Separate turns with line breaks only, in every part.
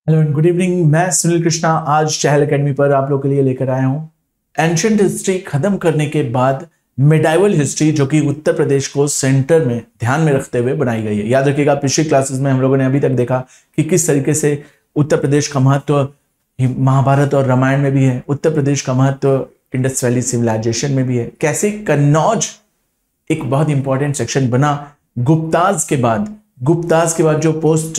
Hello and good evening. मैं सुनील कृष्णा आज चहल academy पर आप लोगों के लिए लेकर आया हूं एंशिएंट हिस्ट्री खत्म करने के बाद मिडाइवल हिस्ट्री, जो कि उत्तर प्रदेश को सेंटर में ध्यान में रखते हुए बनाई गई है। याद रखिएगा, पिछली क्लासेस में हम लोगों ने अभी तक देखा कि किस तरीके से उत्तर प्रदेश का महत्व महाभारत और रामायण में भी है, उत्तर प्रदेश का महत्व इंडस वैली सिविलाइजेशन में भी है, कैसे कन्नौज एक बहुत इंपॉर्टेंट सेक्शन बना। गुप्ताज के बाद जो पोस्ट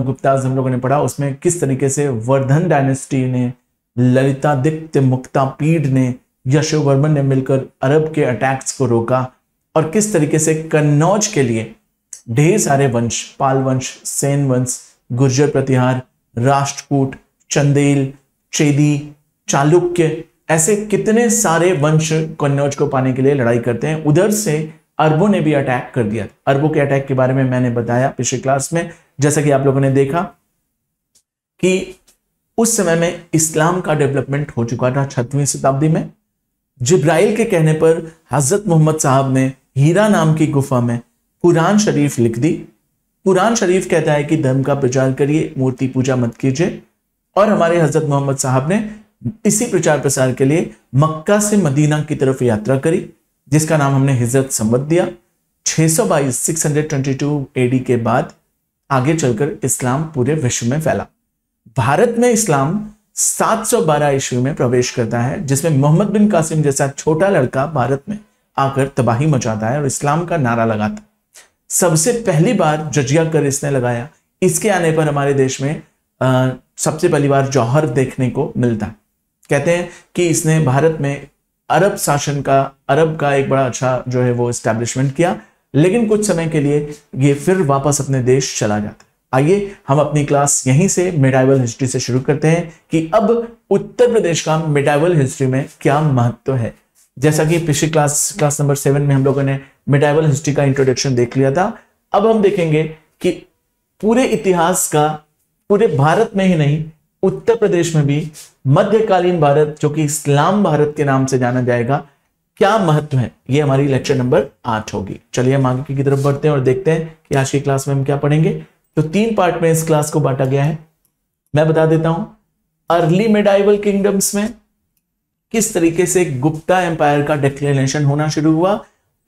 गुप्ताज हम लोगों ने पढ़ा, उसमें किस तरीके से वर्धन डायनेस्टी ने, ललितादित्य मुक्तापीड ने, यशोवर्मन ने मिलकर अरब के अटैक्स को रोका, और किस तरीके से कन्नौज के लिए ढेर सारे वंश, पाल वंश, सेन वंश, गुर्जर प्रतिहार, राष्ट्रकूट, चंदेल, चेदी, चालुक्य, ऐसे कितने सारे वंश कन्नौज को पाने के लिए लड़ाई करते हैं। उधर से अरबों ने भी अटैक कर दिया। अरबों के अटैक के बारे में मैंने बताया पिछले क्लास में। जैसा कि आप लोगों ने देखा कि उस समय में इस्लाम का डेवलपमेंट हो चुका था 6वीं शताब्दी में। जिब्राइल के कहने पर हजरत मोहम्मद साहब ने हीरा नाम की गुफा में कुरान शरीफ लिख दी। कुरान शरीफ कहता है कि धर्म का प्रचार करिए, मूर्ति पूजा मत कीजिए। और हमारे हजरत मोहम्मद साहब ने इसी प्रचार प्रसार के लिए मक्का से मदीना की तरफ यात्रा करी, जिसका नाम हमने हिजरत संवत दिया। 622 एडी के बाद आगे चलकर इस्लाम पूरे विश्व में फैला। भारत में इस्लाम 712 ईस्वी में प्रवेश करता है, जिसमें मोहम्मद बिन कासिम जैसा छोटा लड़का भारत में आकर तबाही मचाता है और इस्लाम का नारा लगाता। सबसे पहली बार जजिया कर इसने लगाया। इसके आने पर हमारे देश में सबसे पहली बार जौहर देखने को मिलता है। कहते हैं कि इसने भारत में अरब का एक बड़ा अच्छा जो है वो एस्टैब्लिशमेंट किया, लेकिन कुछ समय के लिए ये फिर वापस अपने देश चला जाता है। आइए हम अपनी क्लास यहीं से मिडाइवल हिस्ट्री से शुरू करते हैं कि अब उत्तर प्रदेश का मिडाइवल हिस्ट्री में क्या महत्व है। जैसा कि पिछली क्लास नंबर 7 में हम लोगों ने मिडाइवल हिस्ट्री का इंट्रोडक्शन देख लिया था। अब हम देखेंगे कि पूरे इतिहास का, पूरे भारत में ही नहीं, उत्तर प्रदेश में भी मध्यकालीन भारत, जो कि इस्लाम भारत के नाम से जाना जाएगा, क्या महत्व है। ये हमारी लेक्चर नंबर 8 होगी। चलिए हम आगे की तरफ बढ़ते हैं और देखते हैं कि आज की क्लास में हम क्या पढ़ेंगे। तो 3 पार्ट में इस क्लास को बांटा गया है। मैं बता देता हूं, अर्ली मिडाइवल किंगडम्स में किस तरीके से गुप्ता एम्पायर का डिक्लेरेशन होना शुरू हुआ,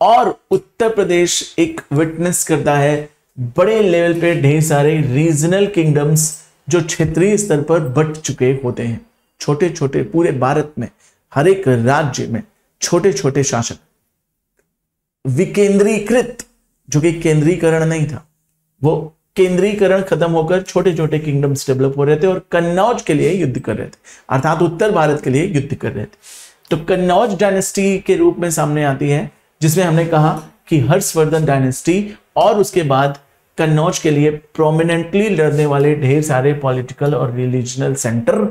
और उत्तर प्रदेश एक विटनेस करता है बड़े लेवल पे ढेर सारे रीजनल किंगडम्स जो क्षेत्रीय स्तर पर बंट चुके होते हैं। छोटे छोटे, पूरे भारत में हर एक राज्य में छोटे छोटे शासक, विकेंद्रीकृत, जो कि केंद्रीकरण नहीं था, वो केंद्रीकरण खत्म होकर छोटे छोटे किंगडम्स डेवलप हो रहे थे और कन्नौज के लिए युद्ध कर रहे थे, अर्थात उत्तर भारत के लिए युद्ध कर रहे थे। तो कन्नौज डायनेस्टी के रूप में सामने आती है, जिसमें हमने कहा कि हर्षवर्धन डायनेस्टी और उसके बाद कन्नौज के लिए प्रोमिनेंटली लड़ने वाले ढेर सारे पॉलिटिकल और रिलीजनल सेंटर।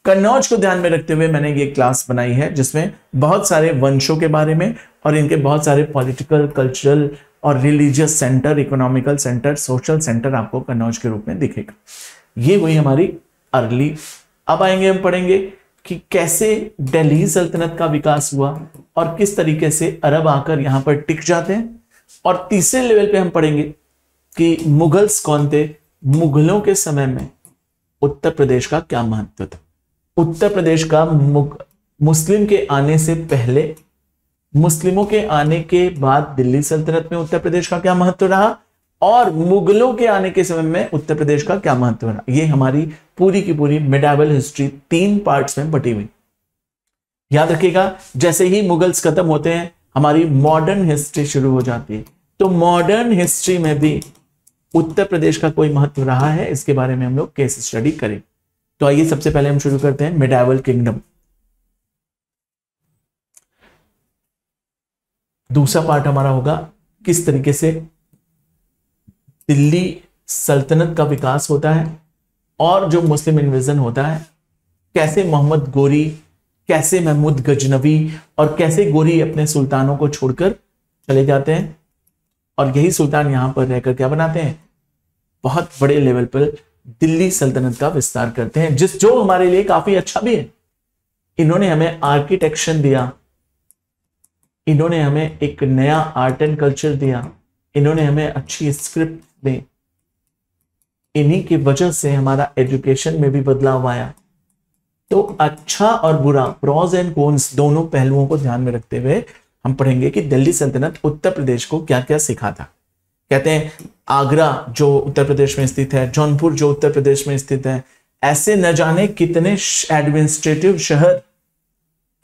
कन्नौज को ध्यान में रखते हुए मैंने ये क्लास बनाई है, जिसमें बहुत सारे वंशों के बारे में और इनके बहुत सारे पॉलिटिकल, कल्चरल और religious centre, economical centre, social centre आपको कन्नौज के रूप में दिखेगा। ये हुई हमारी अर्ली। अब आएंगे, हम पढ़ेंगे कि कैसे दिल्ली सल्तनत का विकास हुआ और किस तरीके से अरब आकर यहां पर टिक जाते हैं। और तीसरे लेवल पे हम पढ़ेंगे कि मुगल्स कौन थे, मुगलों के समय में उत्तर प्रदेश का क्या महत्व था, उत्तर प्रदेश का मुस्लिम के आने से पहले, मुस्लिमों के आने के बाद दिल्ली सल्तनत में उत्तर प्रदेश का क्या महत्व रहा, और मुगलों के आने के समय में उत्तर प्रदेश का क्या महत्व रहा। ये हमारी पूरी की पूरी मिडाइवल हिस्ट्री 3 पार्ट्स में बटी हुई। याद रखिएगा, जैसे ही मुगल्स खत्म होते हैं हमारी मॉडर्न हिस्ट्री शुरू हो जाती है। तो मॉडर्न हिस्ट्री में भी उत्तर प्रदेश का कोई महत्व रहा है, इसके बारे में हम लोग केस स्टडी करें। तो आइए सबसे पहले हम शुरू करते हैं मिडाइवल किंगडम। दूसरा पार्ट हमारा होगा किस तरीके से दिल्ली सल्तनत का विकास होता है और जो मुस्लिम इन्वेजन होता है, कैसे मोहम्मद गोरी, कैसे महमूद गजनवी और कैसे गोरी अपने सुल्तानों को छोड़कर चले जाते हैं, और यही सुल्तान यहां पर रहकर क्या बनाते हैं, बहुत बड़े लेवल पर दिल्ली सल्तनत का विस्तार करते हैं, जो हमारे लिए काफी अच्छा भी है। इन्होंने हमें आर्किटेक्चर दिया, इन्होंने हमें एक नया आर्ट एंड कल्चर दिया, इन्होंने हमें अच्छी स्क्रिप्ट दी, इन्हीं की वजह से हमारा एजुकेशन में भी बदलाव आया। तो अच्छा और बुरा, प्रॉज एंड कॉन्स, दोनों पहलुओं को ध्यान में रखते हुए हम पढ़ेंगे कि दिल्ली सल्तनत उत्तर प्रदेश को क्या क्या सिखाता। कहते हैं आगरा जो उत्तर प्रदेश में स्थित है, जौनपुर जो उत्तर प्रदेश में स्थित है, ऐसे न जाने कितने एडमिनिस्ट्रेटिव शहर,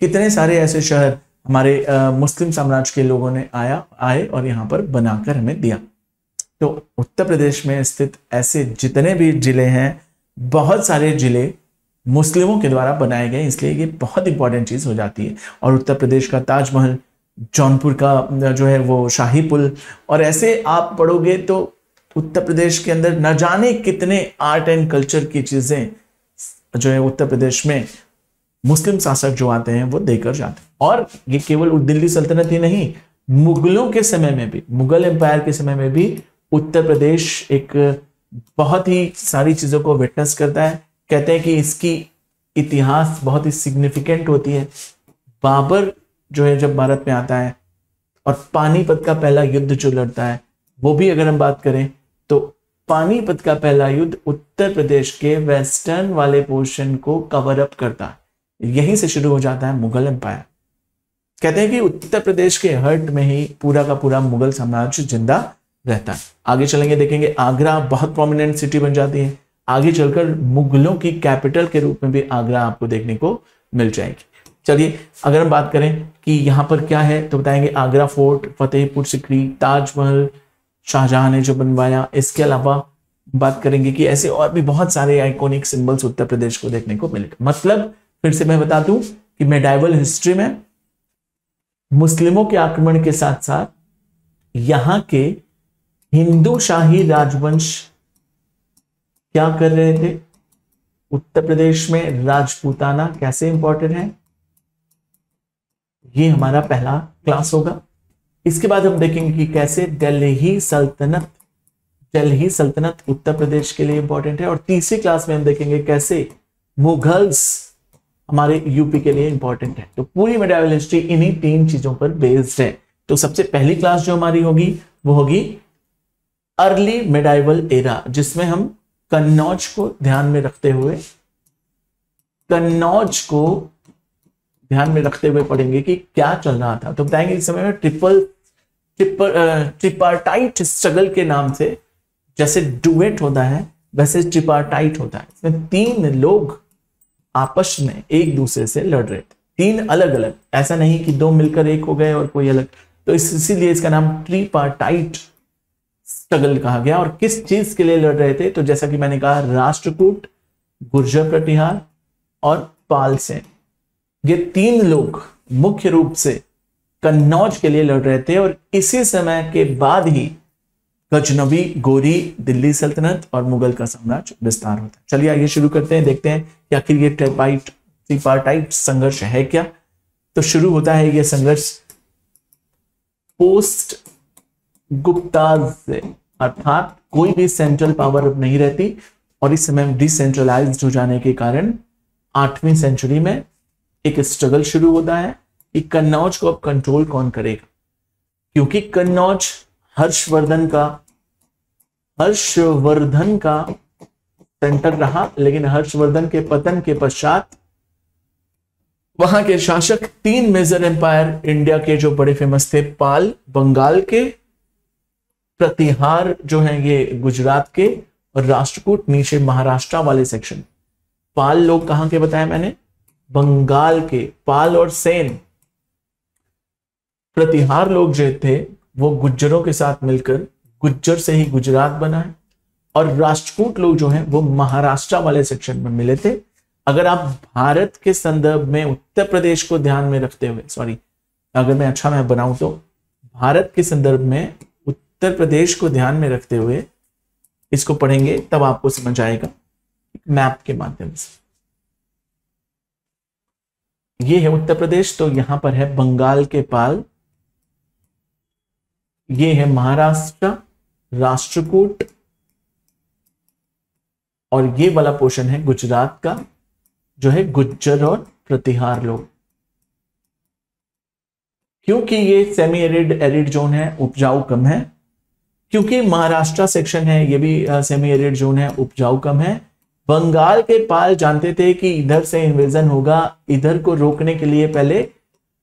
कितने सारे ऐसे शहर हमारे मुस्लिम साम्राज्य के लोगों ने आए और यहां पर बनाकर हमें दिया। तो उत्तर प्रदेश में स्थित ऐसे जितने भी जिले हैं, बहुत सारे जिले मुस्लिमों के द्वारा बनाए गए, इसलिए ये बहुत इंपॉर्टेंट चीज हो जाती है। और उत्तर प्रदेश का ताजमहल, जौनपुर का जो है वो शाही पुल, और ऐसे आप पढ़ोगे तो उत्तर प्रदेश के अंदर न जाने कितने आर्ट एंड कल्चर की चीजें जो है उत्तर प्रदेश में मुस्लिम शासक जो आते हैं वो देकर जाते हैं। और ये केवल दिल्ली सल्तनत ही नहीं, मुगलों के समय में भी, मुगल एम्पायर के समय में भी उत्तर प्रदेश एक बहुत ही सारी चीजों को विटनेस करता है। कहते हैं कि इसकी इतिहास बहुत ही सिग्निफिकेंट होती है। बाबर जो है जब भारत में आता है और पानीपत का पहला युद्ध जो लड़ता है, वो भी अगर हम बात करें तो पानीपत का पहला युद्ध उत्तर प्रदेश के वेस्टर्न वाले पोर्शन को कवर अप करता है। यहीं से शुरू हो जाता है मुगल एम्पायर। कहते हैं कि उत्तर प्रदेश के हर्ट में ही पूरा का पूरा मुगल साम्राज्य जिंदा रहता है। आगे चलेंगे, देखेंगे आगरा बहुत प्रोमिनेंट सिटी बन जाती है। आगे चलकर मुगलों की कैपिटल के रूप में भी आगरा आपको देखने को मिल जाएगी। चलिए अगर हम बात करें कि यहाँ पर क्या है तो बताएंगे आगरा फोर्ट, फतेहपुर सीकरी, ताजमहल शाहजहां ने जो बनवाया। इसके अलावा बात करेंगे कि ऐसे और भी बहुत सारे आइकॉनिक सिंबल्स उत्तर प्रदेश को देखने को मिलेगा। मतलब फिर से मैं बता दूं कि मेडाइवल हिस्ट्री में मुस्लिमों के आक्रमण के साथ साथ यहां के हिंदू शाही राजवंश क्या कर रहे थे, उत्तर प्रदेश में राजपूताना कैसे इंपॉर्टेंट है, ये हमारा पहला क्लास होगा। इसके बाद हम देखेंगे कि कैसे दिल्ली सल्तनत उत्तर प्रदेश के लिए इंपॉर्टेंट है। और तीसरी क्लास में हम देखेंगे कैसे मुगल्स हमारे यूपी के लिए इंपॉर्टेंट है। तो पूरी मेडाइवल हिस्ट्री इन्हीं तीन चीजों पर बेस्ड है। तो सबसे पहली क्लास जो हमारी होगी वो होगी अर्ली मेडाइवल एरा, जिसमें हम कन्नौज को ध्यान में रखते हुए पढ़ेंगे कि क्या चल रहा था। तो बताएंगे इस समय में ट्रिपार्टाइट स्ट्रगल के नाम से, जैसे डुएट होता है वैसे ट्रिपार्टाइट होता है। इसमें तीन लोग आपस में एक दूसरे से लड़ रहे थे, तीन अलग अलग, ऐसा नहीं कि दो मिलकर एक हो गए और कोई अलग। तो इसीलिए इसका नाम ट्रिपार्टाइट स्ट्रगल कहा गया। और किस चीज के लिए लड़ रहे थे, तो जैसा कि मैंने कहा राष्ट्रकूट, गुर्जर प्रतिहार और पाल सेन, ये तीन लोग मुख्य रूप से कन्नौज के लिए लड़ रहे थे। और इसी समय के बाद ही गजनवी, गोरी, दिल्ली सल्तनत और मुगल का साम्राज्य विस्तार होता है। चलिए आइए शुरू करते हैं, देखते हैं कि आखिर ये ट्रिपार्टाइट संघर्ष है क्या। तो शुरू होता है ये संघर्ष पोस्ट गुप्ताज से, अर्थात कोई भी सेंट्रल पावर अब नहीं रहती और इस समय डिसेंट्रलाइज्ड हो जाने के कारण 8वीं सेंचुरी में एक स्ट्रगल शुरू होता है कि कन्नौज को अब कंट्रोल कौन करेगा। क्योंकि कन्नौज हर्षवर्धन का सेंटर रहा, लेकिन हर्षवर्धन के पतन के पश्चात वहां के शासक तीन मेजर एम्पायर इंडिया के जो बड़े फेमस थे, पाल बंगाल के, प्रतिहार जो है ये गुजरात के, और राष्ट्रकूट नीचे महाराष्ट्र वाले सेक्शन। पाल लोग कहां के बताए मैंने, बंगाल के, पाल और सेन। प्रतिहार लोग जो थे वो गुज्जरों के साथ मिलकर, गुज्जर से ही गुजरात बना है, और राष्ट्रकूट लोग जो हैं वो महाराष्ट्र वाले सेक्शन में मिले थे। अगर आप भारत के संदर्भ में उत्तर प्रदेश को ध्यान में रखते हुए, अगर मैं अच्छा मैप बनाऊं तो भारत के संदर्भ में उत्तर प्रदेश को ध्यान में रखते हुए इसको पढ़ेंगे, तब आपको समझ आएगा मैप के माध्यम से। ये है उत्तर प्रदेश, तो यहां पर है बंगाल के पाल, ये है महाराष्ट्र, राष्ट्रकूट, और ये वाला पोर्शन है गुजरात का, जो है गुज्जर और प्रतिहार लोग। क्योंकि ये सेमी एरिड जोन है, उपजाऊ कम है, क्योंकि महाराष्ट्र सेक्शन है, ये भी सेमी एरिड जोन है, उपजाऊ कम है। बंगाल के पाल जानते थे कि इधर से इन्वेजन होगा, इधर को रोकने के लिए पहले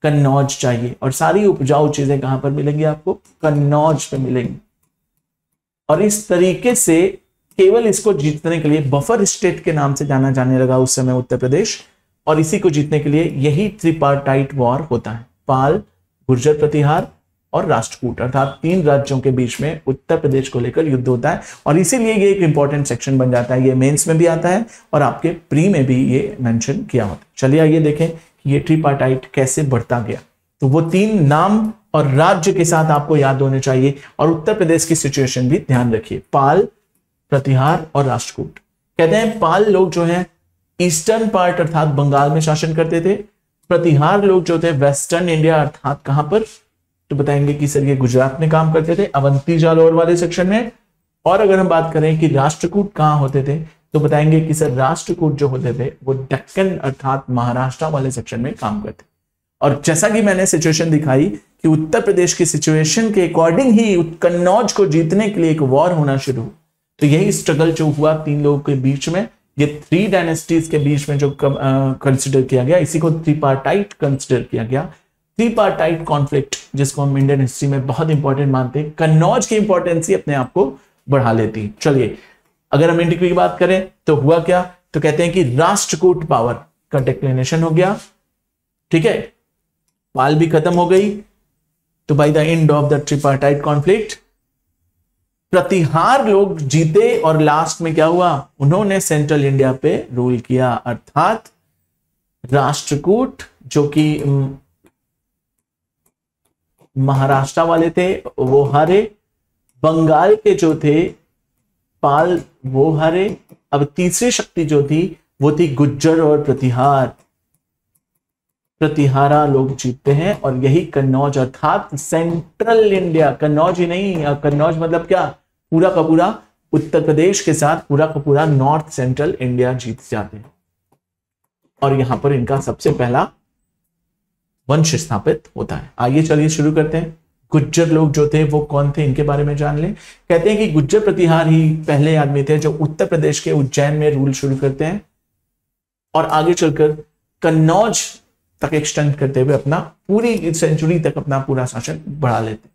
कन्नौज चाहिए, और सारी उपजाऊ चीजें कहां पर मिलेंगी आपको? कन्नौज पे मिलेंगी। और इस तरीके से केवल इसको जीतने के लिए बफर स्टेट के नाम से जाना जाने लगा उस समय उत्तर प्रदेश, और इसी को जीतने के लिए यही त्रिपार्टाइट वॉर होता है। पाल, गुर्जर प्रतिहार और राष्ट्रकूट, अर्थात 3 राज्यों के बीच में उत्तर प्रदेश को लेकर युद्ध होता है, और इसीलिए ये एक इंपॉर्टेंट सेक्शन बन जाता है। ये मेंस में भी आता है और आपके प्री में भी ये मेंशन किया होता है। चलिए आइए देखें कि ये ट्रिपार्टाइट कैसे बढ़ता गया। तो वो 3 नाम और राज्य के साथ आपको याद होने चाहिए, और उत्तर प्रदेश की सिचुएशन भी ध्यान रखिए। पाल, प्रतिहार और राष्ट्रकूट। कहते हैं पाल लोग जो है ईस्टर्न पार्ट अर्थात बंगाल में शासन करते थे। प्रतिहार लोग जो थे वेस्टर्न इंडिया अर्थात कहां पर? तो बताएंगे कि सर ये गुजरात में काम करते थे, अवंती जालौर वाले सेक्शन में। और अगर हम बात करें कि राष्ट्रकूट कहां होते थे, तो बताएंगे कि सर राष्ट्रकूट जो होते थे वो दक्कन अर्थात महाराष्ट्र वाले सेक्शन में काम करते। और जैसा कि मैंने सिचुएशन दिखाई कि उत्तर प्रदेश की सिचुएशन के अकॉर्डिंग ही कन्नौज को जीतने के लिए एक वॉर होना शुरू। तो यही स्ट्रगल जो हुआ 3 लोगों के बीच में, ये 3 डायनेस्टीज के बीच में जो कंसिडर किया गया, इसी को ट्रिपार्टाइट कंसिडर किया गया। ट्रिपार्टाइट कॉन्फ्लिक्ट, जिसको हम इंडियन हिस्ट्री में बहुत इंपॉर्टेंट मानते हैं, कन्नौज की इंपॉर्टेंस ही अपने आप को बढ़ा लेती है। चलिए अगर हम इंडिया की बात करें तो हुआ क्या? तो कहते हैं कि राष्ट्रकूट पावर का डिक्लिनेशन हो गया, ठीक है, पाल भी खत्म हो गई। तो by the end of the tripartite conflict Pratihara लोग जीते, और लास्ट में क्या हुआ? उन्होंने सेंट्रल इंडिया पे रूल किया, अर्थात राष्ट्रकूट जो कि महाराष्ट्र वाले थे वो हारे, बंगाल के जो थे पाल वो हारे। अब तीसरी शक्ति जो थी वो थी गुज्जर और प्रतिहार। प्रतिहारा लोग जीतते हैं, और यही कन्नौज अर्थात सेंट्रल इंडिया, कन्नौज ही नहीं, कन्नौज मतलब क्या? पूरा का पूरा उत्तर प्रदेश के साथ पूरा का पूरा नॉर्थ सेंट्रल इंडिया जीत जाते हैं, और यहां पर इनका सबसे पहला वंश स्थापित होता है। आइए चलिए शुरू करते हैं। गुज्जर लोग जो थे वो कौन थे, इनके बारे में जान लें। कहते हैं कि गुज्जर प्रतिहार ही पहले आदमी थे जो उत्तर प्रदेश के उज्जैन में रूल शुरू करते हैं, और आगे चलकर कन्नौज तक एक्सटेंड करते हुए अपना पूरी सेंचुरी तक अपना पूरा शासन बढ़ा लेते।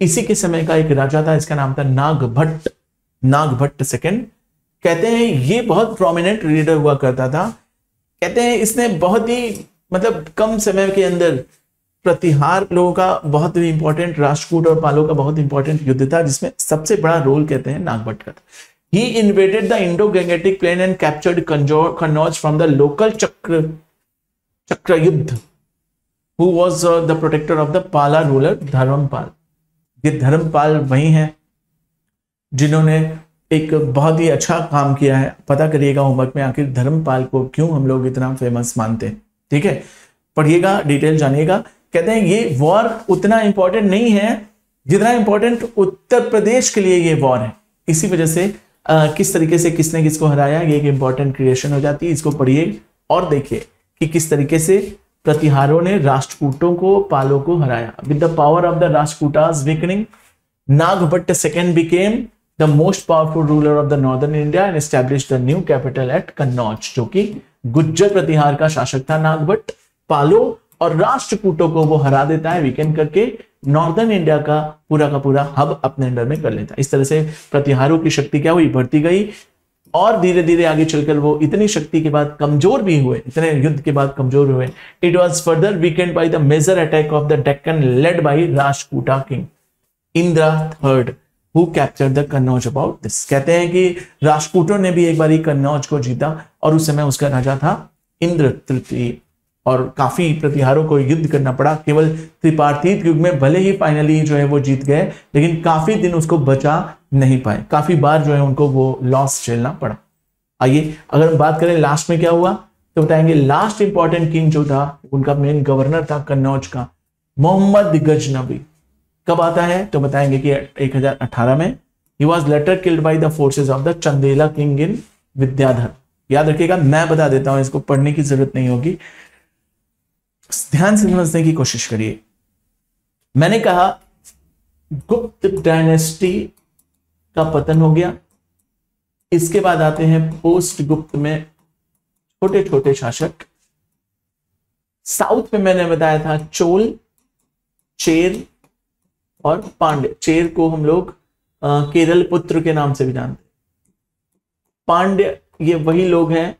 इसी के समय का एक राजा था, इसका नाम था नागभट्ट, नागभट्ट सेकंड। कहते हैं ये बहुत प्रोमिनेंट लीडर हुआ करता था। कहते हैं इसने बहुत ही मतलब कम समय के अंदर प्रतिहार लोगों का बहुत ही इंपॉर्टेंट, राष्ट्रकूट और पालों का बहुत इंपॉर्टेंट युद्ध था, जिसमें सबसे बड़ा रोल कहते हैं नागभट्ट का। He invaded the Indo Gangetic plain and captured Kannauj from the local Chakrayudha, who was the protector of the Pala ruler Dharmapala. ये धर्मपाल वही हैं जिन्होंने एक बहुत ही अच्छा काम किया है। पता करिएगा होमवर्क में आखिर धर्मपाल को क्यों हम लोग इतना फेमस मानते हैं, ठीक है, पढ़िएगा, डिटेल जानिएगा। कहते हैं ये वॉर उतना इंपॉर्टेंट नहीं है जितना इंपॉर्टेंट उत्तर प्रदेश के लिए ये वॉर है। इसी वजह से किस तरीके से किसने किसको हराया, ये एक इंपॉर्टेंट क्रिएशन हो जाती है। इसको पढ़िए और देखिए कि किस तरीके से प्रतिहारों ने राष्ट्रकूटों को, पालों को हराया। With the power of the Rashtrakutas weakening, Nagabhata second became the most powerful ruler of the northern India and established the new capital eight Kannauj, जो कि गुज्जर प्रतिहार का शासक था नागभट्ट। पालों और राष्ट्रकूटों को वो हरा देता है, वीकेंड करके नॉर्दर्न इंडिया का पूरा हब अपने अंडर में कर लेता है। इस तरह से प्रतिहारों की शक्ति क्या हुई, बढ़ती गई, और धीरे धीरे आगे चलकर वो इतनी शक्ति के बाद कमजोर भी हुए, इतने युद्ध के बाद कमजोर हुए। It was further weakened by the major attack of the Deccan led by Rashtrakuta king Indra third, who captured the Kannauj about this. कहते हैं कि राष्ट्रकूटों ने भी एक बार कन्नौज को जीता, और उस समय उसका राजा था इंद्र तृतीय, और काफी प्रतिहारों को युद्ध करना पड़ा। केवल त्रिपार्थित युग में भले ही फाइनली जो है वो जीत गए, लेकिन काफी दिन उसको बचा नहीं पाए, काफी बार जो है उनको वो लॉस झेलना पड़ा। आइए अगर हम बात करें लास्ट में क्या हुआ, तो बताएंगे लास्ट इंपॉर्टेंट किंग जो था, उनका मेन गवर्नर था कन्नौज का, मोहम्मद गजनवी। कब आता है, तो बताएंगे कि 1018 में। He was later killed by the forces of the Chandela king in Vidyadhar. याद रखिएगा, मैं बता देता हूं, इसको पढ़ने की जरूरत नहीं होगी, ध्यान से समझने की कोशिश करिए। मैंने कहा गुप्त डायनेस्टी का पतन हो गया। इसके बाद आते हैं पोस्ट गुप्त में छोटे छोटे शासक। साउथ में मैंने बताया था चोल, चेर और पांड्य। चेर को हम लोग केरल पुत्र के नाम से भी जानते हैं। पांड्य ये वही लोग हैं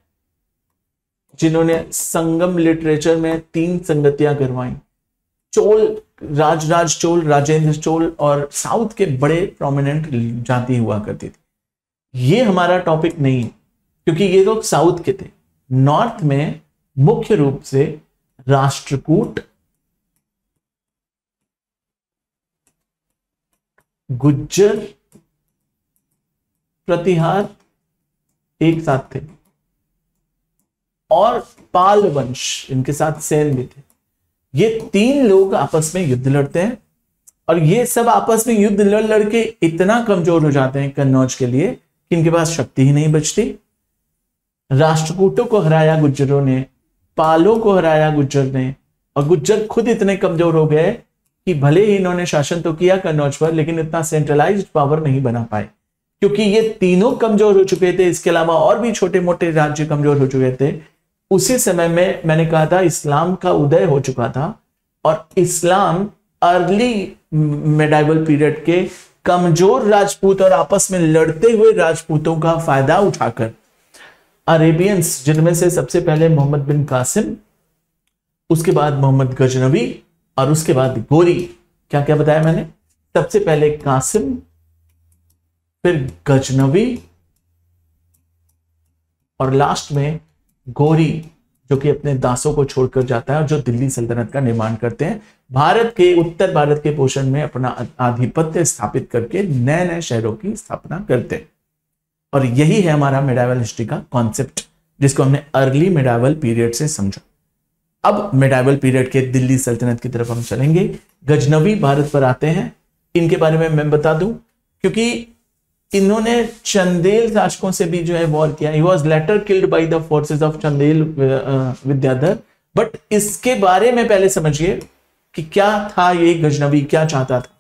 जिन्होंने संगम लिटरेचर में 3 संगतियां करवाई। चोल, राजराज चोल, राजेंद्र चोल और साउथ के बड़े प्रोमिनेंट जाति हुआ करती थी। ये हमारा टॉपिक नहीं है क्योंकि ये लोग साउथ के थे। नॉर्थ में मुख्य रूप से राष्ट्रकूट, गुज्जर, प्रतिहार एक साथ थे और पाल वंश, इनके साथ सेन भी थे। ये 3 लोग आपस में युद्ध लड़ते हैं और ये सब आपस में युद्ध लड़ लड़के इतना कमजोर हो जाते हैं कन्नौज के लिए कि इनके पास शक्ति ही नहीं बचती। राष्ट्रकूटों को हराया गुज्जरों ने, पालों को हराया गुज्जर ने, और गुज्जर खुद इतने कमजोर हो गए कि भले ही इन्होंने शासन तो किया कन्नौज पर, लेकिन इतना सेंट्रलाइज्ड पावर नहीं बना पाए क्योंकि ये तीनों कमजोर हो चुके थे। इसके अलावा और भी छोटे मोटे राज्य कमजोर हो चुके थे। उसी समय में मैंने कहा था इस्लाम का उदय हो चुका था और इस्लाम अर्ली मेडाइवल पीरियड के कमजोर राजपूत और आपस में लड़ते हुए राजपूतों का फायदा उठाकर अरेबियंस, जिनमें से सबसे पहले मोहम्मद बिन कासिम, उसके बाद मोहम्मद गजनवी और उसके बाद गोरी। क्या क्या बताया मैंने? सबसे पहले कासिम, फिर गजनवी और लास्ट में गोरी, जो कि अपने दासों को छोड़कर जाता है और जो दिल्ली सल्तनत का निर्माण करते हैं। भारत के, उत्तर भारत के पोषण में अपना आधिपत्य स्थापित करके नए नए शहरों की स्थापना करते हैं। और यही है हमारा मेडाइवल हिस्ट्री का कॉन्सेप्ट, जिसको हमने अर्ली मेडाइवल पीरियड से समझा। अब मेडाइवल पीरियड के दिल्ली सल्तनत की तरफ हम चलेंगे। गजनवी भारत पर आते हैं। इनके बारे में मैं बता दूं क्योंकि इन्होंने चंदेल शासकों से भी जो है वॉर किया। He was later killed by the forces of Chandel Vidyadhar. But इसके बारे में पहले समझिए कि क्या था ये गजनवी, क्या चाहता था।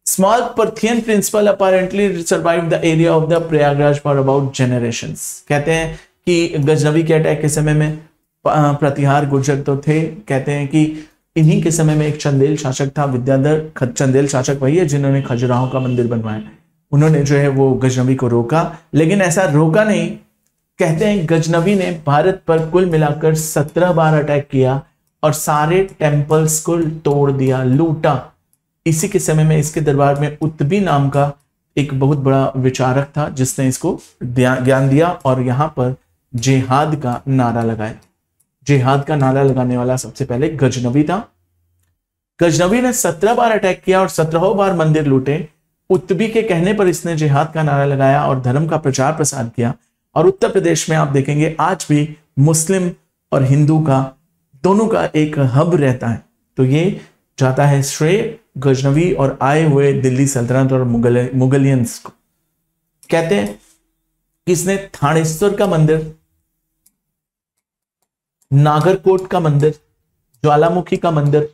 Small Parthian principal apparently survive the area of the Prayagraj for about generations. कहते हैं कि गजनवी के अटैक के समय में प्रतिहार गुर्जर तो थे। कहते हैं कि इन्हीं के समय में एक चंदेल शासक था, विद्याधर। चंदेल शासक वही है जिन्होंने खजुराहो का मंदिर बनवाया। उन्होंने जो है वो गजनवी को रोका, लेकिन ऐसा रोका नहीं। कहते हैं गजनवी ने भारत पर कुल मिलाकर 17 बार अटैक किया और सारे टेम्पल्स को तोड़ दिया, लूटा। इसी के समय में इसके दरबार में उत्तबी नाम का एक बहुत बड़ा विचारक था जिसने इसको ज्ञान दिया और यहां पर जिहाद का नारा लगाया। जिहाद का नारा लगाने वाला सबसे पहले गजनवी था। गजनवी ने 17 बार अटैक किया और 17 बार मंदिर लूटे। उत्तबी के कहने पर इसने जिहाद का नारा लगाया और धर्म का प्रचार प्रसार किया। और उत्तर प्रदेश में आप देखेंगे आज भी मुस्लिम और हिंदू का दोनों का एक हब रहता है। तो ये जाता है श्रेय गजनवी और आए हुए दिल्ली सल्तनत और मुगलियंस को। कहते हैं कि इसने थानेश्वर का मंदिर, नागरकोट का मंदिर, ज्वालामुखी का मंदिर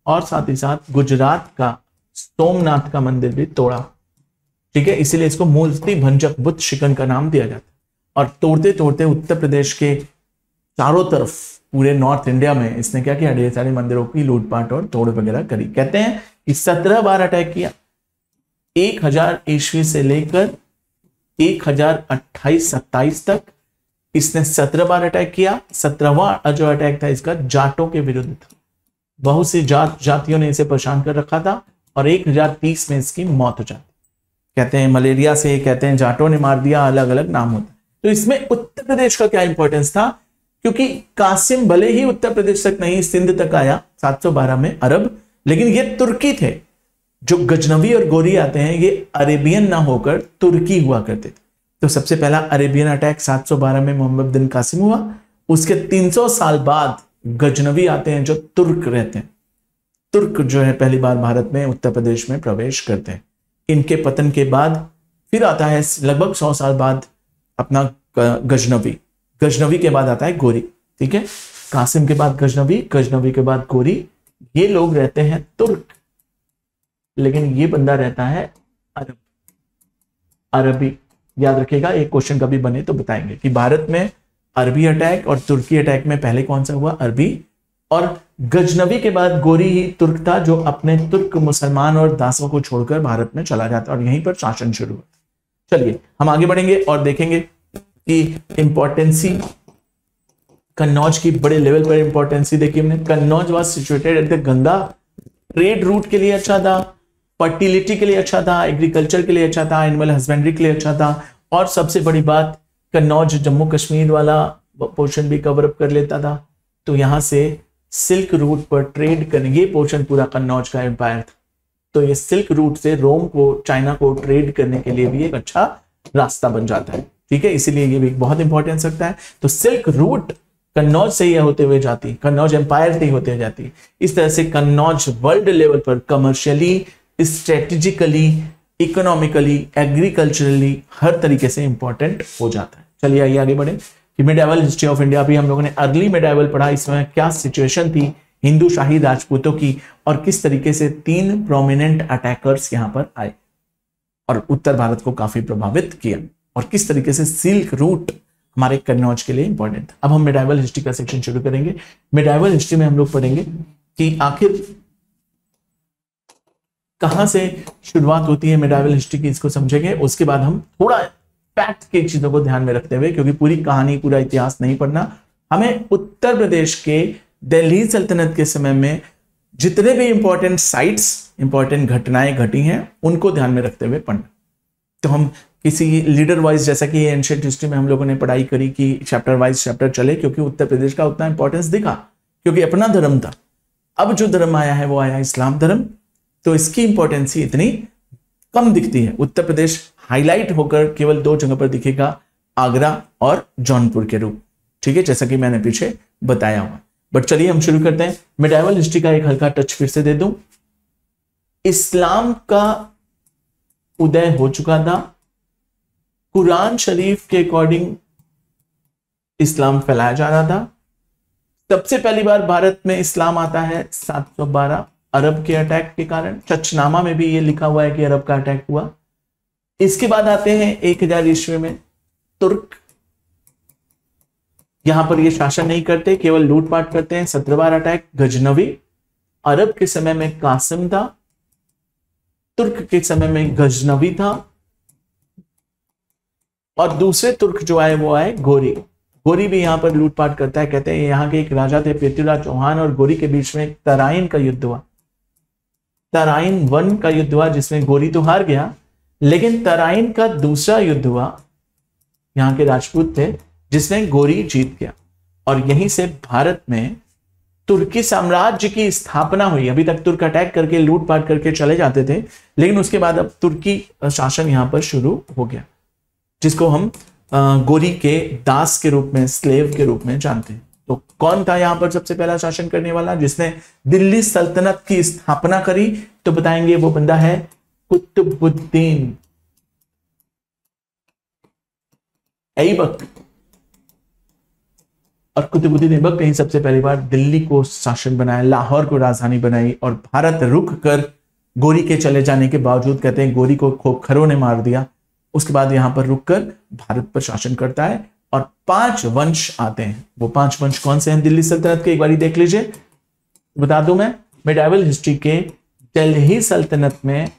और साथ ही साथ गुजरात का सोमनाथ का मंदिर भी तोड़ा। ठीक है, इसीलिए इसको मूर्ति भंजक बुद्ध शिकन का नाम दिया जाता है। और तोड़ते तोड़ते उत्तर प्रदेश के चारों तरफ, पूरे नॉर्थ इंडिया में इसने क्या किया, ढेर सारे मंदिरों की लूटपाट और तोड़ वगैरह करी। कहते हैं कि 17 बार अटैक किया। 1000 ईस्वी से लेकर 1028-27 तक इसने 17 बार अटैक किया। 17वां जो अटैक था इसका जाटों के विरुद्ध था। बहुत सी जातियों ने इसे परेशान कर रखा था और 1030 में इसकी मौत हो जाती। कहते हैं मलेरिया से, कहते हैं जाटों ने मार दिया, अलग अलग नाम होता है। तो इसमें उत्तर प्रदेश का क्या इंपॉर्टेंस था, क्योंकि कासिम भले ही उत्तर प्रदेश तक नहीं सिंध तक आया 712 में अरब, लेकिन ये तुर्की थे। जो गजनवी और गोरी आते हैं ये अरेबियन ना होकर तुर्की हुआ करते थे। तो सबसे पहला अरेबियन अटैक 712 में मोहम्मद बिन कासिम हुआ। उसके 300 साल बाद गजनवी आते हैं जो तुर्क रहते हैं। तुर्क जो है पहली बार भारत में, उत्तर प्रदेश में प्रवेश करते हैं। इनके पतन के बाद फिर आता है लगभग 100 साल बाद अपना गजनवी। गजनवी के बाद आता है गोरी। ठीक है, कासिम के बाद गजनवी, गजनवी के बाद गोरी। ये लोग रहते हैं तुर्क, लेकिन ये बंदा रहता है अरब। अरबी, याद रखिएगा, एक क्वेश्चन कभी बने तो बताएंगे कि भारत में अरबी अटैक और तुर्की अटैक में पहले कौन सा हुआ, अरबी। और गजनवी के बाद गोरी ही तुर्क था जो अपने तुर्क मुसलमान और दासों को छोड़कर भारत में चला जाता और यहीं पर शासन शुरू हुआ। चलिए हम आगे बढ़ेंगे और देखेंगे कि इंपॉर्टेंसी कन्नौज की बड़े लेवल पर इंपॉर्टेंसी देखी हमने। Kannauj was situated at the Ganga, trade route के लिए अच्छा था, फर्टिलिटी के लिए अच्छा था, एग्रीकल्चर के लिए अच्छा था, एनिमल हस्बेंड्री के लिए अच्छा था, और सबसे बड़ी बात कन्नौज जम्मू कश्मीर वाला पोर्शन भी कवर अप कर लेता था। तो यहां से सिल्क रूट पर ट्रेड करने, ये पोर्शन पूरा कन्नौज का एम्पायर था, तो ये सिल्क रूट से रोम को, चाइना को ट्रेड करने के लिए भी एक अच्छा रास्ता बन जाता है। ठीक है, इसीलिए ये भी बहुत इंपॉर्टेंस रखता है। तो सिल्क रूट कन्नौज से ही होते हुए जाती, कन्नौज एम्पायर से ही होते जाती। इस तरह से कन्नौज वर्ल्ड लेवल पर कमर्शियली, स्ट्रेटेजिकली, इकोनॉमिकली, एग्रीकल्चरली हर तरीके से इंपॉर्टेंट हो जाता है। चलिए आइए आगे बढ़े कि मिडाइवल हिस्ट्री ऑफ इंडिया भी हम लोगों ने अर्ली मिडाइवल पढ़ा, इसमें क्या सिचुएशन थी हिंदू शाही राजपूतों की और किस तरीके से 3 प्रोमिनेंट अटैकर्स यहां पर आए और उत्तर भारत को काफी प्रभावित किया, और किस तरीके से सिल्क रूट हमारे कन्नौज के लिए इंपॉर्टेंट था। अब हम मिडाइवल हिस्ट्री का सेक्शन शुरू करेंगे। मिडाइवल हिस्ट्री में हम लोग पढ़ेंगे कि आखिर कहां से शुरुआत होती है मिडाइवल हिस्ट्री की, इसको समझेंगे। उसके बाद हम थोड़ा फैक्ट की चीजों को ध्यान में रखते हुए, क्योंकि पूरी कहानी, पूरा इतिहास नहीं पढ़ना, हमें उत्तर प्रदेश के दिल्ली सल्तनत के समय में जितने भी इंपॉर्टेंट साइट्स, इंपॉर्टेंट घटनाएं घटी हैं, उनको ध्यान में रखते हुए पढ़ना। तो हम किसी लीडर वाइज, जैसा कि एंशिएंट हिस्ट्री में हम लोगों ने पढ़ाई करी कि चैप्टर वाइज चैप्टर चले, क्योंकि उत्तर प्रदेश का उतना इंपॉर्टेंस दिखा, क्योंकि अपना धर्म था। अब जो धर्म आया है वो आया इस्लाम धर्म, तो इसकी इंपॉर्टेंसी इतनी कम दिखती है। उत्तर प्रदेश हाईलाइट होकर केवल 2 जगह पर दिखेगा, आगरा और जौनपुर के रूप। ठीक है, जैसा कि मैंने पीछे बताया हुआ। बट चलिए हम शुरू करते हैं। मिडाइवल हिस्ट्री का एक हल्का टच फिर से दे दूं। इस्लाम का उदय हो चुका था, कुरान शरीफ के अकॉर्डिंग इस्लाम फैलाया जा रहा था। सबसे पहली बार भारत में इस्लाम आता है 712 अरब के अटैक के कारण। चचनामा में भी ये लिखा हुआ है कि अरब का अटैक हुआ। इसके बाद आते हैं 1000 ईस्वी में तुर्क। यहां पर ये शासन नहीं करते, केवल लूटपाट करते हैं। 17 बार अटैक। गजनवी, अरब के समय में कासिम था, तुर्क के समय में गजनवी था, और दूसरे तुर्क जो आए वो आए गोरी। गोरी भी यहां पर लूटपाट करता है। कहते हैं यहां के एक राजा थे पृथ्वीराज चौहान, और गोरी के बीच में तराइन का युद्ध हुआ। तराइन 1 का युद्ध हुआ जिसमें गोरी तो हार गया, लेकिन तराइन का दूसरा युद्ध हुआ, यहां के राजपूत थे, जिसमें गोरी जीत गया। और यहीं से भारत में तुर्की साम्राज्य की स्थापना हुई। अभी तक तुर्क अटैक करके, लूटपाट करके चले जाते थे, लेकिन उसके बाद अब तुर्की शासन यहां पर शुरू हो गया, जिसको हम गोरी के दास के रूप में, स्लेव के रूप में जानते हैं। तो कौन था यहां पर सबसे पहला शासन करने वाला जिसने दिल्ली सल्तनत की स्थापना करी? तो बताएंगे वो बंदा है कुतुबुद्दीन ऐबक। और कुतुबुद्दीन ऐबक ने सबसे पहली बार दिल्ली को शासन बनाया, लाहौर को राजधानी बनाई, और भारत रुक कर गोरी के चले जाने के बावजूद, कहते हैं गोरी को खोखरों ने मार दिया, उसके बाद यहां पर रुककर भारत पर शासन करता है। और 5 वंश आते हैं। वो 5 वंश कौन से हैं दिल्ली सल्तनत के, एक बार देख लीजिए। बता दूं मैं, मिडाइवल हिस्ट्री के दिल्ली सल्तनत में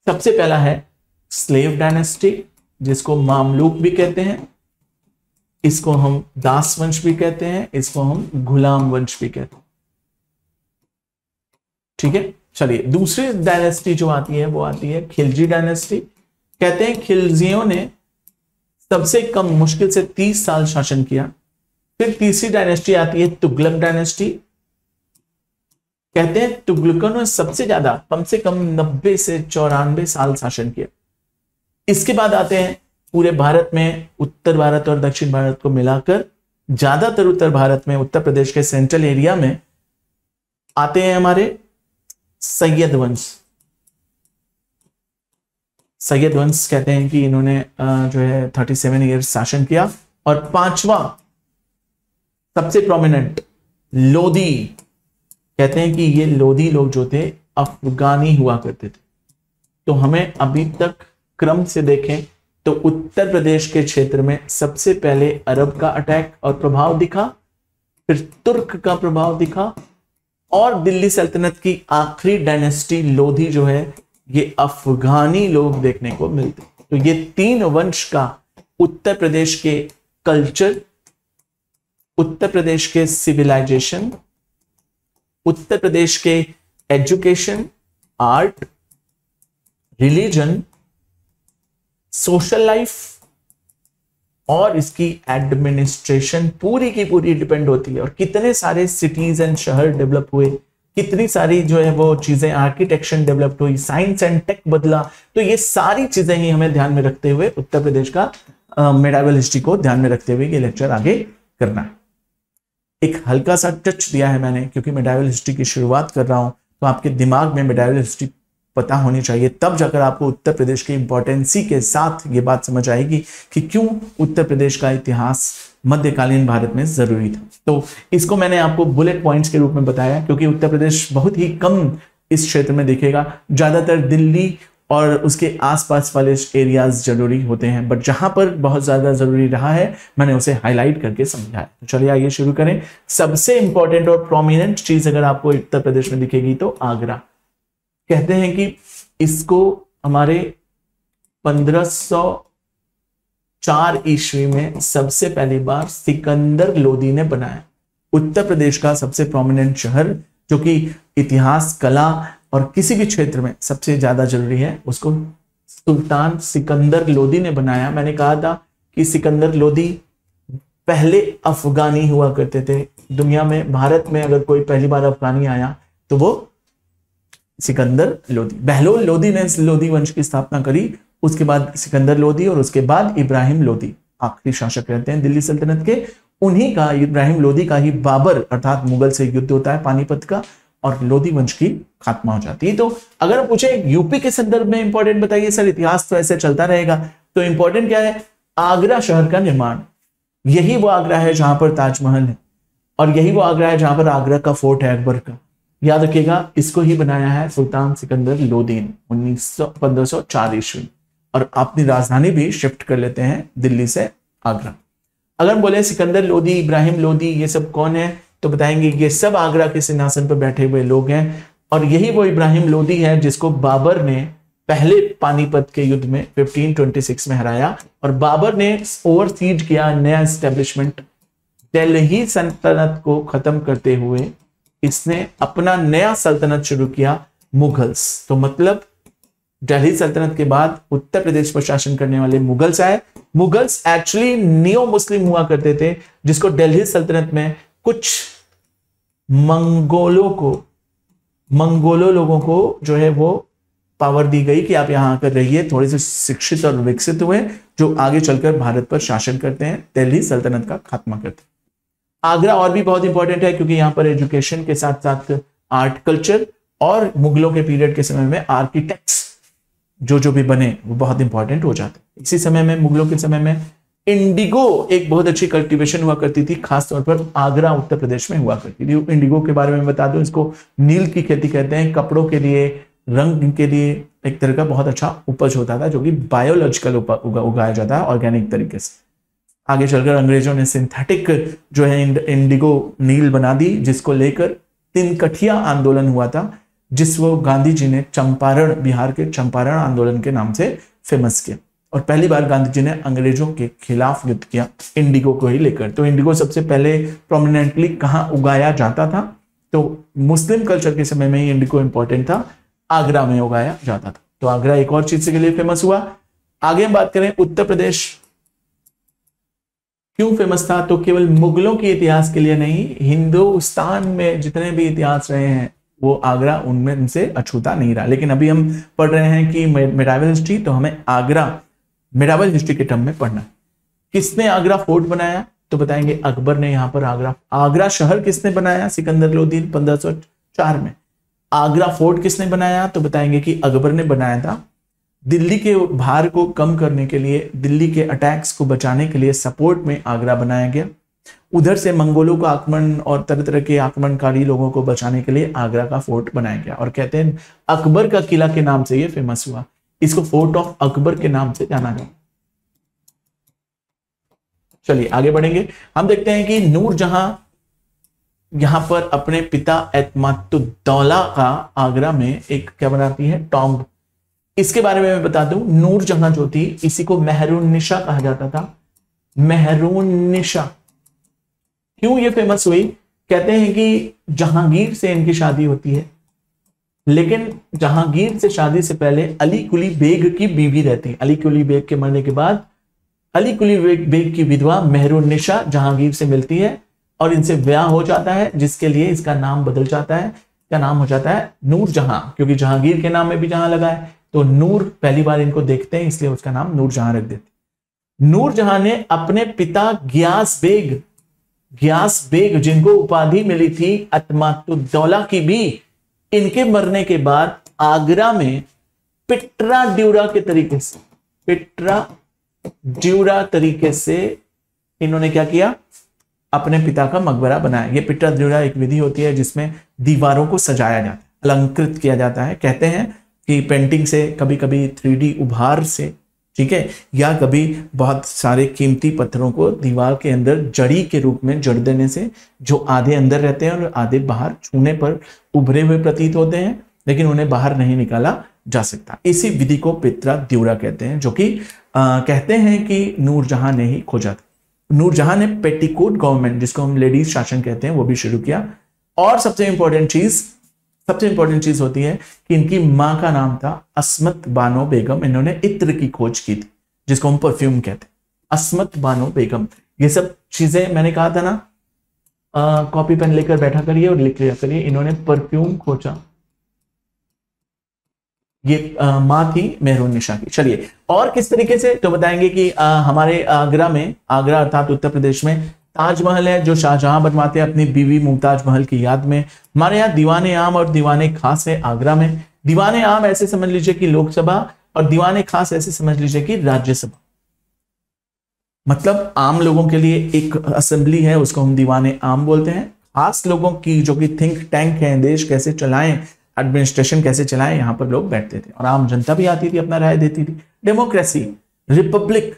सबसे पहला है स्लेव डायनेस्टी, जिसको मामलूक भी कहते हैं, इसको हम दास वंश भी कहते हैं, इसको हम गुलाम वंश भी कहते हैं। ठीक है, चलिए दूसरी डायनेस्टी जो आती है वो आती है खिलजी डायनेस्टी। कहते हैं खिलजियों ने सबसे कम, मुश्किल से 30 साल शासन किया। फिर तीसरी डायनेस्टी आती है तुगलक डायनेस्टी। कहते हैं तुगलकों ने सबसे ज्यादा, कम से कम 90 से 94 साल शासन किया। इसके बाद आते हैं पूरे भारत में, उत्तर भारत और दक्षिण भारत को मिलाकर, ज्यादातर उत्तर भारत में, उत्तर प्रदेश के सेंट्रल एरिया में आते हैं हमारे सैयद वंश। सैयद वंश कहते हैं कि इन्होंने जो है 37 ईयर्स शासन किया। और 5वां सबसे प्रोमिनेंट लोधी, कहते हैं कि ये लोधी लोग जो थे अफगानी हुआ करते थे। तो हमें अभी तक क्रम से देखें तो उत्तर प्रदेश के क्षेत्र में सबसे पहले अरब का अटैक और प्रभाव दिखा, फिर तुर्क का प्रभाव दिखा, और दिल्ली सल्तनत की आखिरी डायनेस्टी लोधी जो है ये अफगानी लोग देखने को मिलते। तो ये तीन वंश का उत्तर प्रदेश के कल्चर, उत्तर प्रदेश के सिविलाइजेशन, उत्तर प्रदेश के education, art, religion, social life और इसकी एडमिनिस्ट्रेशन पूरी की पूरी डिपेंड होती है। और कितने सारे सिटीज एंड शहर डेवलप हुए, कितनी सारी जो है वो चीजें, आर्किटेक्चर डेवलप हुई, साइंस एंड टेक बदला। तो ये सारी चीजें ही हमें ध्यान में रखते हुए उत्तर प्रदेश का मेडावल हिस्ट्री को ध्यान में रखते हुए ये लेक्चर आगे करना है। एक हल्का सा टच दिया है मैंने, क्योंकि मेडावल हिस्ट्री की शुरुआत कर रहा हूं तो आपके दिमाग में मेडावल हिस्ट्री पता होनी चाहिए, तब जाकर आपको उत्तर प्रदेश के इंपॉर्टेंसी के साथ ये बात समझ आएगी कि क्यों उत्तर प्रदेश का इतिहास मध्यकालीन भारत में जरूरी था। तो इसको मैंने आपको बुलेट पॉइंट्स के रूप में बताया, क्योंकि उत्तर प्रदेश बहुत ही कम इस क्षेत्र में दिखेगा, ज्यादातर दिल्ली और उसके आसपास वाले एरियाज जरूरी होते हैं, बट जहां पर बहुत ज्यादा जरूरी रहा है मैंने उसे हाईलाइट करके समझाया। तो चलिए आइए शुरू करें। सबसे इंपॉर्टेंट और प्रोमिनेंट चीज अगर आपको उत्तर प्रदेश में दिखेगी तो आगरा। कहते हैं कि इसको हमारे 1504 ईस्वी में सबसे पहली बार सिकंदर लोदी ने बनाया। उत्तर प्रदेश का सबसे प्रोमिनेंट शहर जो कि इतिहास, कला और किसी भी क्षेत्र में सबसे ज्यादा जरूरी है, उसको सुल्तान सिकंदर लोदी ने बनाया। मैंने कहा था कि सिकंदर लोदी पहले अफगानी हुआ करते थे। दुनिया में, भारत में अगर कोई पहली बार अफगानी आया तो वो सिकंदर लोदी। बहलोल लोदी ने लोदी वंश की स्थापना करी, उसके बाद सिकंदर लोदी और उसके बाद इब्राहिम लोदी आखिरी शासक रहते हैं दिल्ली सल्तनत के। उन्हीं का, इब्राहिम लोदी का ही बाबर अर्थात मुगल से युद्ध होता है पानीपत का, और लोदी वंश की खात्मा हो जाती है। तो अगर आप पूछे यूपी के संदर्भ में इंपॉर्टेंट बताइए सर, इतिहास तो ऐसे चलता रहेगा, तो इंपॉर्टेंट क्या है? आगरा शहर का निर्माण। यही वो आगरा है जहां पर ताजमहल है, और यही वो आगरा है जहां पर आगरा का फोर्ट है अकबर का। याद रखिएगा, इसको ही बनाया है सुल्तान सिकंदर लोदी ने 1504 ईस्वी, और अपनी राजधानी भी शिफ्ट कर लेते हैं दिल्ली से आगरा। अगर बोले सिकंदर लोदी, इब्राहिम लोदी, ये सब कौन है, तो बताएंगे ये सब आगरा के सिंहासन पर बैठे हुए लोग हैं। और यही वो इब्राहिम लोदी है जिसको बाबर ने पहले पानीपत के युद्ध में 1526 में हराया, और बाबर ने ओवर सीज किया नया एस्टेब्लिशमेंट। दिल्ली सल्तनत को खत्म करते हुए इसने अपना नया सल्तनत शुरू किया, मुगल्स। तो मतलब दिल्ली सल्तनत के बाद उत्तर प्रदेश पर शासन करने वाले मुगल्स आए। मुगल्स एक्चुअली नियो मुस्लिम हुआ करते थे, जिसको दिल्ली सल्तनत में कुछ मंगोलो लोगों को जो है वो पावर दी गई कि आप यहां आकर रहिए, थोड़े से शिक्षित और विकसित हुए, जो आगे चलकर भारत पर शासन करते हैं, दिल्ली सल्तनत का खात्मा करते हैं। आगरा और भी बहुत इंपॉर्टेंट है क्योंकि यहाँ पर एजुकेशन के साथ साथ आर्ट, कल्चर और मुगलों के पीरियड के समय में आर्किटेक्ट्स जो भी बने वो बहुत इंपॉर्टेंट हो जाते हैं। इसी समय में, मुगलों के समय में, इंडिगो एक बहुत अच्छी कल्टीवेशन हुआ करती थी, खासतौर पर आगरा उत्तर प्रदेश में हुआ करती थी। इंडिगो के बारे में बता दूं, इसको नील की खेती कहते हैं। कपड़ों के लिए, रंग के लिए एक तरह का बहुत अच्छा उपज होता था, जो कि बायोलॉजिकल उगाया जाता है ऑर्गेनिक तरीके से। आगे चलकर अंग्रेजों ने सिंथेटिक जो है इंडिगो नील बना दी, जिसको लेकर तिनकठिया आंदोलन हुआ था, जिसको गांधी जी ने चंपारण, बिहार के चंपारण आंदोलन के नाम से फेमस किया। और पहली बार गांधी जी ने अंग्रेजों के खिलाफ युद्ध किया इंडिगो को ही लेकर। तो इंडिगो सबसे पहले प्रोमिनेंटली कहाँ उगाया जाता था, तो मुस्लिम कल्चर के समय में ही इंडिगो इंपॉर्टेंट था, आगरा में उगाया जाता था। तो आगरा एक और चीज के लिए फेमस हुआ। आगे हम बात करें उत्तर प्रदेश क्यों फेमस था, तो केवल मुगलों के इतिहास के लिए नहीं, हिंदुस्तान में जितने भी इतिहास रहे हैं वो आगरा उनमें उनसे अछूता नहीं रहा। लेकिन अभी हम पढ़ रहे हैं कि मेडावल हिस्ट्री, तो हमें आगरा मेडावल हिस्ट्री के टर्म में पढ़ना है। किसने आगरा फोर्ट बनाया, तो बताएंगे अकबर ने यहाँ पर आगरा शहर किसने बनाया, सिकंदर लोदी 1504 में। आगरा फोर्ट किसने बनाया, तो बताएंगे कि अकबर ने बनाया था। दिल्ली के भार को कम करने के लिए, दिल्ली के अटैक्स को बचाने के लिए सपोर्ट में आगरा बनाया गया। उधर से मंगोलों का आक्रमण और तरह तरह के आक्रमणकारी लोगों को बचाने के लिए आगरा का फोर्ट बनाया गया, और कहते हैं अकबर का किला के नाम से ये फेमस हुआ। इसको फोर्ट ऑफ अकबर के नाम से जाना जाता। चलिए आगे बढ़ेंगे। हम देखते हैं कि नूरजहां यहां पर अपने पिता एतमादुद्दौला का आगरा में एक क्या बनाती है, टॉम्ब। इसके बारे में मैं बता दूं, नूरजहां जो थी इसी को मेहरुन्निसा कहा जाता था। मेहरुन्निसा क्यों ये फेमस हुई? कहते हैं कि जहांगीर से इनकी शादी होती है, लेकिन जहांगीर से शादी से पहले अली कुली बेग की बीवी रहती है। अली कुली बेग के मरने के बाद अली कुली बेग की विधवा मेहरुन्निसा जहांगीर से मिलती है और इनसे ब्याह हो जाता है, जिसके लिए इसका नाम बदल जाता है। क्या नाम हो जाता है? नूरजहां, क्योंकि जहांगीर के नाम में भी जहां लगा है, तो नूर पहली बार इनको देखते हैं, इसलिए उसका नाम नूरजहां रख देते। नूरजहां ने अपने पिता गियास बेग जिनको उपाधि मिली थी एतमादुद्दौला की भी, इनके मरने के बाद आगरा में पिट्रा ड्यूरा तरीके से इन्होंने क्या किया, अपने पिता का मकबरा बनाया। ये पिट्रा ड्यूरा एक विधि होती है जिसमें दीवारों को सजाया जाता है, अलंकृत किया जाता है। कहते हैं कि पेंटिंग से, कभी कभी 3D उभार से, ठीक है, या कभी बहुत सारे कीमती पत्थरों को दीवार के अंदर जड़ी के रूप में जड़ देने से जो आधे अंदर रहते हैं और आधे बाहर छूने पर उभरे हुए प्रतीत होते हैं, लेकिन उन्हें बाहर नहीं निकाला जा सकता। इसी विधि को पिट्रा ड्यूरा कहते हैं, जो कि कहते हैं कि नूरजहां ने ही खोजा था। नूरजहां ने पेटीकोट गवर्नमेंट, जिसको हम लेडीज शासन कहते हैं, वो भी शुरू किया। और सबसे इंपॉर्टेंट चीज होती है कि इनकी मां का नाम था अस्मत बानो बेगम। इन्होंने इत्र की खोज की थी, जिसको हम परफ्यूम कहते हैं, अस्मत बानो बेगम। ये सब चीजें मैंने कहा था ना, कॉपी पेन लेकर बैठा करिए और लिख लिया करिए। इन्होंने परफ्यूम खोजा, ये मां थी मेहरुन्निसा की। चलिए और किस तरीके से, तो बताएंगे कि हमारे आगरा अर्थात उत्तर प्रदेश में ताजमहल है, जो शाहजहां बनवाते हैं अपनी बीवी मुमताज महल की याद में। हमारे यहाँ दीवाने आम और दीवाने खास है आगरा में। दीवाने आम ऐसे समझ लीजिए कि लोकसभा, और दीवाने खास ऐसे समझ लीजिए कि राज्यसभा। मतलब आम लोगों के लिए एक असेंबली है, उसको हम दीवाने आम बोलते हैं। खास लोगों की, जो कि थिंक टैंक है, देश कैसे चलाएं, एडमिनिस्ट्रेशन कैसे चलाएं, यहां पर लोग बैठते थे और आम जनता भी आती थी, अपना राय देती थी। डेमोक्रेसी, रिपब्लिक,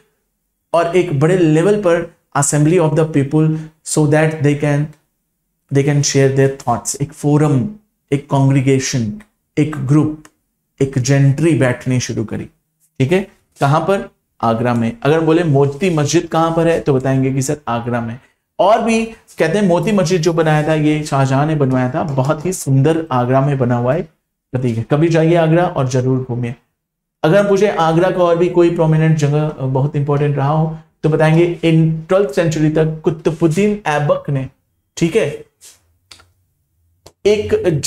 और एक बड़े लेवल पर assembly of the people, so that they can share their thoughts. एक फोरम, एक कांग्रीगेशन, एक ग्रुप, एक जेंट्री बैठनी शुरू करी। ठीक है, कहां पर? आगरा में। अगर बोले मोती मस्जिद कहां पर है, तो बताएंगे कि सर आगरा में। और भी कहते हैं मोती मस्जिद जो बनाया था ये शाहजहां ने बनवाया था, बहुत ही सुंदर आगरा में बना हुआ है प्रतीक है। कभी जाइए आगरा और जरूर घूमिए। अगर पूछे आगरा का और भी कोई प्रोमिनेंट जगह बहुत इंपॉर्टेंट रहा हो, तो बताएंगे इन 12th सेंचुरी तक कुतुबुद्दीन ऐबक ने, ठीक है, एक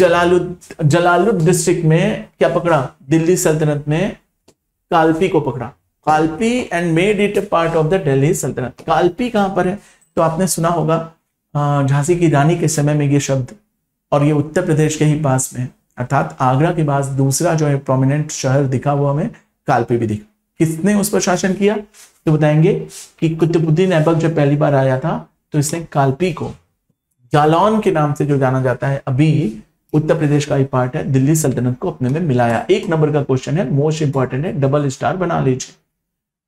जलालुद डिस्ट्रिक्ट में क्या पकड़ा, दिल्ली सल्तनत में कालपी को पकड़ा। Kalpi and made it part of the Delhi सल्तनत। कालपी कहां पर है? तो आपने सुना होगा झांसी की रानी के समय में ये शब्द, और ये उत्तर प्रदेश के ही पास में, अर्थात आगरा के पास दूसरा जो है प्रोमिनेंट शहर दिखा हुआ हमें, कालपी भी दिखा। किसने उस पर शासन किया? तो बताएंगे कि कुतुबुद्दीन ऐबक जब पहली बार आया था, तो इसने कालपी को जालौन के नाम से जो जाना जाता है, अभी उत्तर प्रदेश का ही पार्ट है, दिल्ली सल्तनत को अपने में मिलाया। 1 नंबर का क्वेश्चन है, मोस्ट इंपॉर्टेंट है, डबल स्टार बना लीजिए।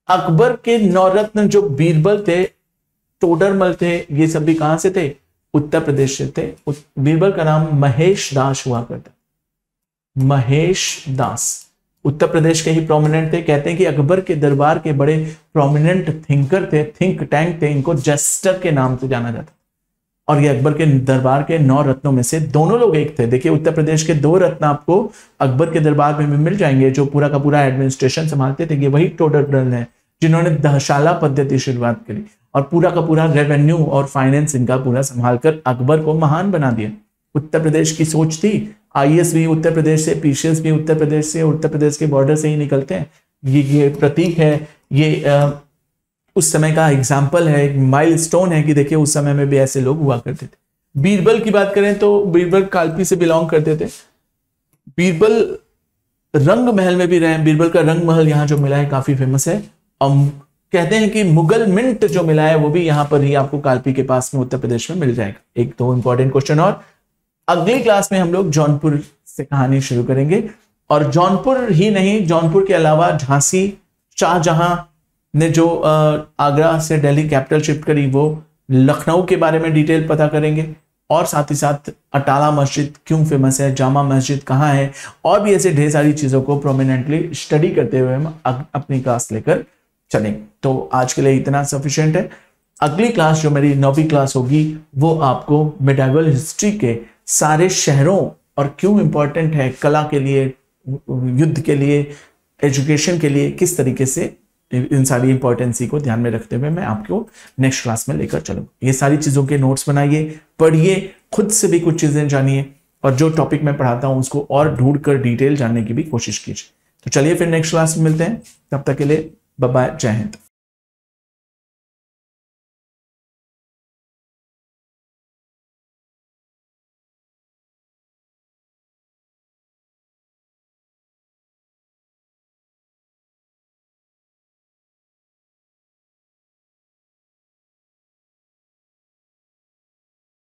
अकबर के नौरत्न जो बीरबल थे, टोडरमल थे, ये सब भी कहां से थे? उत्तर प्रदेश से थे। बीरबल का नाम महेश दास हुआ करता, महेश दास उत्तर प्रदेश के ही प्रोमिनेंट थे। कहते हैं कि अकबर के दरबार के बड़े प्रोमिनेंट थिंकर थे, थिंक टैंक थे, इनको जेस्टर के नाम से जाना जाता। और ये अकबर के दरबार के 9 रत्नों में से दोनों लोग एक थे। देखिए उत्तर प्रदेश के 2 रत्न आपको अकबर के दरबार में मिल जाएंगे, जो पूरा का पूरा एडमिनिस्ट्रेशन संभालते थे। ये वही टोडरमल है जिन्होंने दहशाला पद्धति शुरुआत करी और पूरा का पूरा रेवेन्यू और फाइनेंस इनका पूरा संभाल कर अकबर को महान बना दिया। उत्तर प्रदेश की सोच थी, आईएएस भी उत्तर प्रदेश से, पीसीएस भी उत्तर प्रदेश से, उत्तर प्रदेश के बॉर्डर से ही निकलते हैं। ये प्रतीक है, ये उस समय का एग्जाम्पल है, एक माइलस्टोन है कि देखिए उस समय में भी ऐसे लोग हुआ करते थे। बीरबल की बात करें तो बीरबल कालपी से बिलोंग करते थे। बीरबल रंग महल में भी रहे। बीरबल का रंग महल यहाँ जो मिला है काफी फेमस है। कहते हैं कि मुगल मिंट जो मिला है वो भी यहां पर ही आपको कालपी के पास में उत्तर प्रदेश में मिल जाएगा। एक दो इंपॉर्टेंट क्वेश्चन और अगली क्लास में हम लोग जौनपुर से कहानी शुरू करेंगे। और जौनपुर ही नहीं, जौनपुर के अलावा झांसी, शाहजहां ने जो आगरा से दिल्ली कैपिटल शिफ्ट करी, वो लखनऊ के बारे में डिटेल पता करेंगे। और साथ ही साथ अटाला मस्जिद क्यों फेमस है, जामा मस्जिद कहाँ है, और भी ऐसे ढेर सारी चीजों को प्रोमिनेंटली स्टडी करते हुए हम अपनी क्लास लेकर चलेंगे। तो आज के लिए इतना सफिशिएंट है। अगली क्लास जो मेरी 9वीं क्लास होगी वो आपको मेडाइवल हिस्ट्री के सारे शहरों और क्यों इंपॉर्टेंट है कला के लिए, युद्ध के लिए, एजुकेशन के लिए, किस तरीके से इन सारी इंपॉर्टेंसी को ध्यान में रखते हुए मैं आपको नेक्स्ट क्लास में लेकर चलूंगा। ये सारी चीजों के नोट्स बनाइए, पढ़िए, खुद से भी कुछ चीजें जानिए और जो टॉपिक मैं पढ़ाता हूं उसको और ढूंढ कर डिटेल जानने की भी कोशिश कीजिए। तो चलिए फिर नेक्स्ट क्लास में मिलते हैं, तब तक के लिए बाय बाय, जय हिंद।